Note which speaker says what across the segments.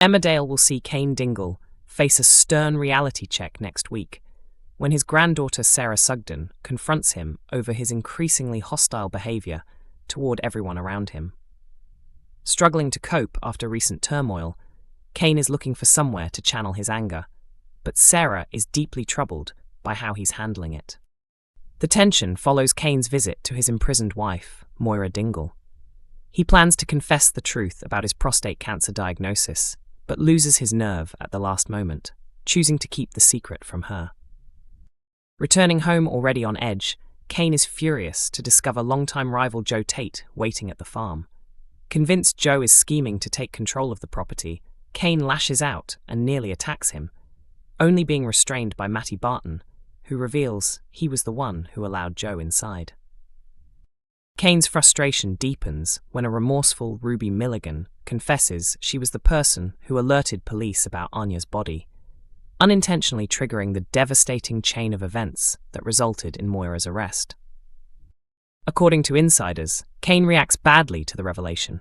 Speaker 1: Emmerdale will see Cain Dingle face a stern reality check next week when his granddaughter Sarah Sugden confronts him over his increasingly hostile behaviour toward everyone around him. Struggling to cope after recent turmoil, Cain is looking for somewhere to channel his anger, but Sarah is deeply troubled by how he's handling it. The tension follows Cain's visit to his imprisoned wife, Moira Dingle. He plans to confess the truth about his prostate cancer diagnosis, but loses his nerve at the last moment, choosing to keep the secret from her. Returning home already on edge, Cain is furious to discover longtime rival Joe Tate waiting at the farm. Convinced Joe is scheming to take control of the property, Cain lashes out and nearly attacks him, only being restrained by Matty Barton, who reveals he was the one who allowed Joe inside. Cain's frustration deepens when a remorseful Ruby Miligan confesses she was the person who alerted police about Anya's body, unintentionally triggering the devastating chain of events that resulted in Moira's arrest. According to insiders, Cain reacts badly to the revelation.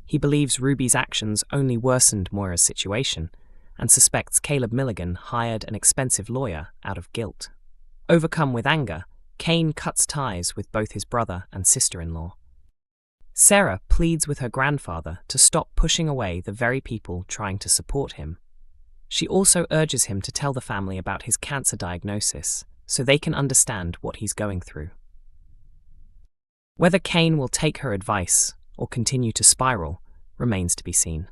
Speaker 1: He believes Ruby's actions only worsened Moira's situation and suspects Caleb Miligan hired an expensive lawyer out of guilt. Overcome with anger, Cain cuts ties with both his brother and sister-in-law. Sarah pleads with her grandfather to stop pushing away the very people trying to support him. She also urges him to tell the family about his cancer diagnosis so they can understand what he's going through. Whether Cain will take her advice or continue to spiral remains to be seen.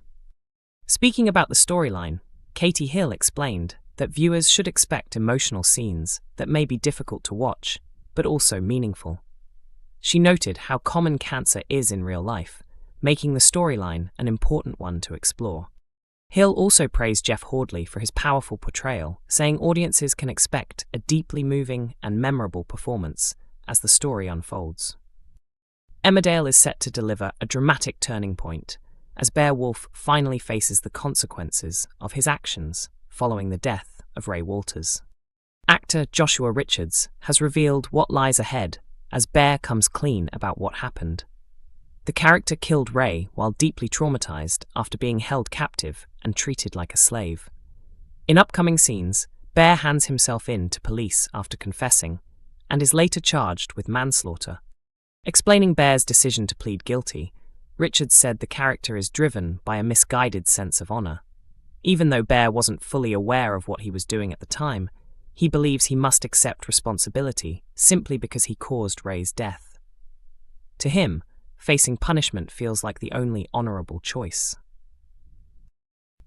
Speaker 1: Speaking about the storyline, Katie Hill explained that viewers should expect emotional scenes that may be difficult to watch, but also meaningful. She noted how common cancer is in real life, making the storyline an important one to explore. Hill also praised Jeff Hordley for his powerful portrayal, saying audiences can expect a deeply moving and memorable performance as the story unfolds. Emmerdale is set to deliver a dramatic turning point as Bear Wolf finally faces the consequences of his actions following the death of Ray Walters. Actor Joshua Richards has revealed what lies ahead as Bear comes clean about what happened. The character killed Ray while deeply traumatized after being held captive and treated like a slave. In upcoming scenes, Bear hands himself in to police after confessing and is later charged with manslaughter. Explaining Bear's decision to plead guilty, Richards said the character is driven by a misguided sense of honor. Even though Bear wasn't fully aware of what he was doing at the time, he believes he must accept responsibility simply because he caused Ray's death. To him, facing punishment feels like the only honorable choice.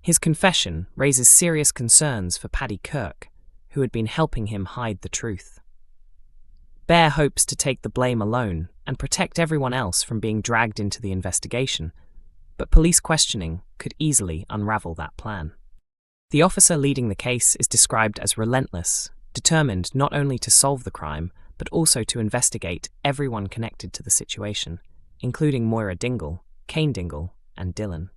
Speaker 1: His confession raises serious concerns for Paddy Kirk, who had been helping him hide the truth. Bear hopes to take the blame alone and protect everyone else from being dragged into the investigation, but police questioning could easily unravel that plan. The officer leading the case is described as relentless, determined not only to solve the crime, but also to investigate everyone connected to the situation, including Moira Dingle, Cain Dingle, and Dylan.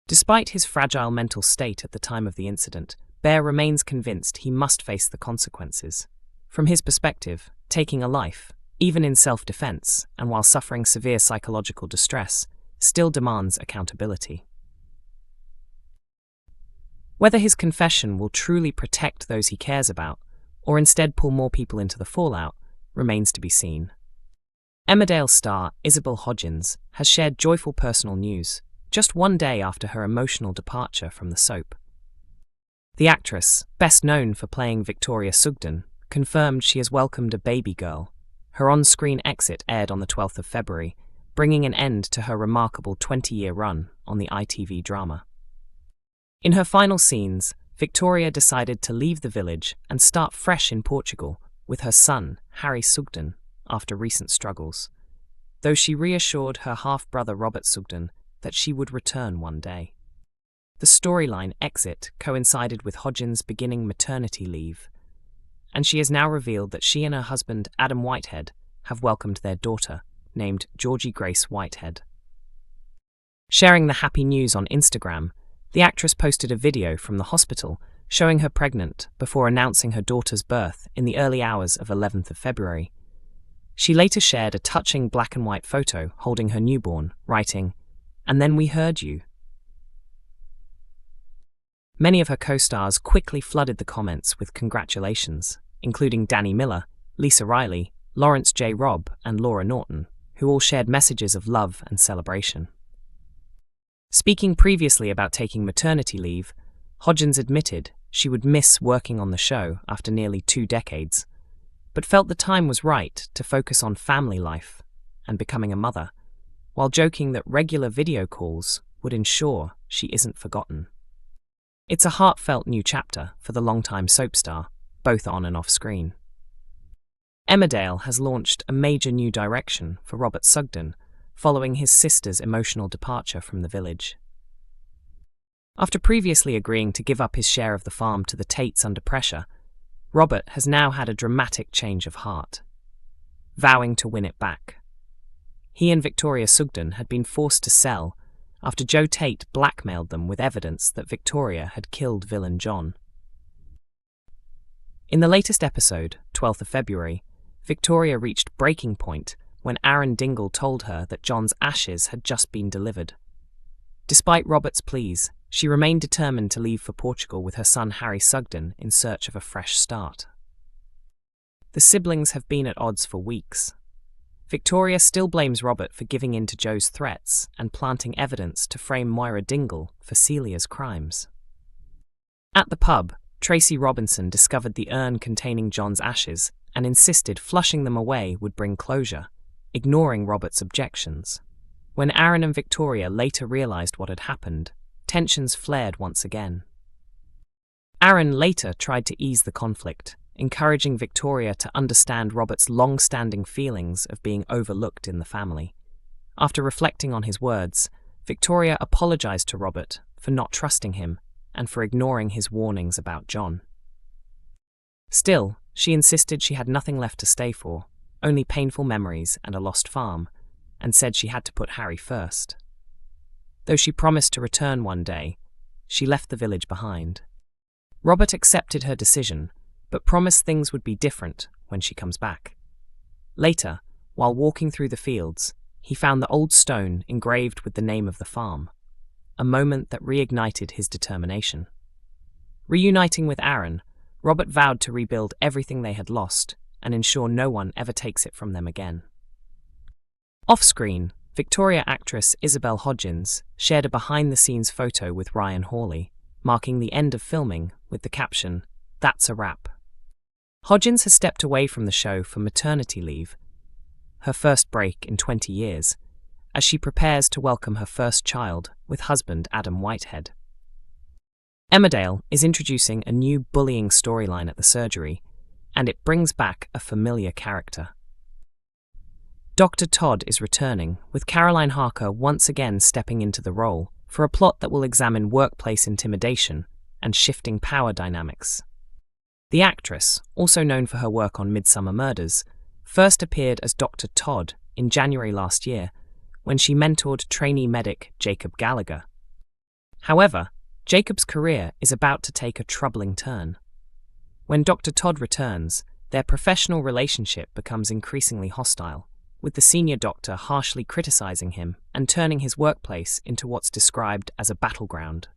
Speaker 1: Despite his fragile mental state at the time of the incident, Bear remains convinced he must face the consequences. From his perspective, taking a life, even in self-defense and while suffering severe psychological distress, still demands accountability. Whether his confession will truly protect those he cares about, or instead pull more people into the fallout, remains to be seen. Emmerdale star Isabel Hodgins has shared joyful personal news, just one day after her emotional departure from the soap. The actress, best known for playing Victoria Sugden, confirmed she has welcomed a baby girl. Her on-screen exit aired on the 12th of February, bringing an end to her remarkable 20-year run on the ITV drama. In her final scenes, Victoria decided to leave the village and start fresh in Portugal with her son, Harry Sugden, after recent struggles, though she reassured her half-brother Robert Sugden that she would return one day. The storyline exit coincided with Hodgins beginning maternity leave, and she has now revealed that she and her husband, Adam Whitehead, have welcomed their daughter, named Georgie Grace Whitehead. Sharing the happy news on Instagram, the actress posted a video from the hospital showing her pregnant before announcing her daughter's birth in the early hours of 11th of February. She later shared a touching black and white photo holding her newborn, writing, "And then we heard you." Many of her co-stars quickly flooded the comments with congratulations, including Danny Miller, Lisa Riley, Lawrence J. Robb, and Laura Norton, who all shared messages of love and celebration. Speaking previously about taking maternity leave, Hodgins admitted she would miss working on the show after nearly 2 decades, but felt the time was right to focus on family life and becoming a mother, while joking that regular video calls would ensure she isn't forgotten. It's a heartfelt new chapter for the longtime soap star, both on and off screen. Emmerdale has launched a major new direction for Robert Sugden, following his sister's emotional departure from the village. After previously agreeing to give up his share of the farm to the Tates under pressure, Robert has now had a dramatic change of heart, vowing to win it back. He and Victoria Sugden had been forced to sell after Joe Tate blackmailed them with evidence that Victoria had killed villain John. In the latest episode, 12th of February, Victoria reached breaking point when Cain Dingle told her that John's ashes had just been delivered. Despite Robert's pleas, she remained determined to leave for Portugal with her son Harry Sugden in search of a fresh start. The siblings have been at odds for weeks. Victoria still blames Robert for giving in to Joe's threats and planting evidence to frame Moira Dingle for Celia's crimes. At the pub, Tracy Robinson discovered the urn containing John's ashes and insisted flushing them away would bring closure, ignoring Robert's objections. When Cain and Victoria later realized what had happened, tensions flared once again. Cain later tried to ease the conflict, encouraging Victoria to understand Robert's long-standing feelings of being overlooked in the family. After reflecting on his words, Victoria apologized to Robert for not trusting him and for ignoring his warnings about John. Still, she insisted she had nothing left to stay for, only painful memories and a lost farm, and said she had to put Harry first. Though she promised to return one day, she left the village behind. Robert accepted her decision, but promised things would be different when she comes back. Later, while walking through the fields, he found the old stone engraved with the name of the farm, a moment that reignited his determination. Reuniting with Cain, Robert vowed to rebuild everything they had lost and ensure no one ever takes it from them again. Off-screen, Victoria actress Isabel Hodgins shared a behind-the-scenes photo with Ryan Hawley, marking the end of filming with the caption, "That's a wrap." Hodgins has stepped away from the show for maternity leave, her first break in 20 years, as she prepares to welcome her first child with husband Adam Whitehead. Emmerdale is introducing a new bullying storyline at the surgery, and it brings back a familiar character. Dr. Todd is returning, with Caroline Harker once again stepping into the role for a plot that will examine workplace intimidation and shifting power dynamics. The actress, also known for her work on Midsummer Murders, first appeared as Dr. Todd in January last year when she mentored trainee medic Jacob Gallagher. However, Jacob's career is about to take a troubling turn. When Dr. Todd returns, their professional relationship becomes increasingly hostile, with the senior doctor harshly criticizing him and turning his workplace into what's described as a battleground.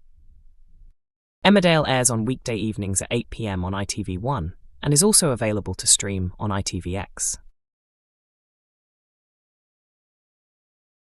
Speaker 1: Emmerdale airs on weekday evenings at 8 p.m. on ITV1 and is also available to stream on ITVX.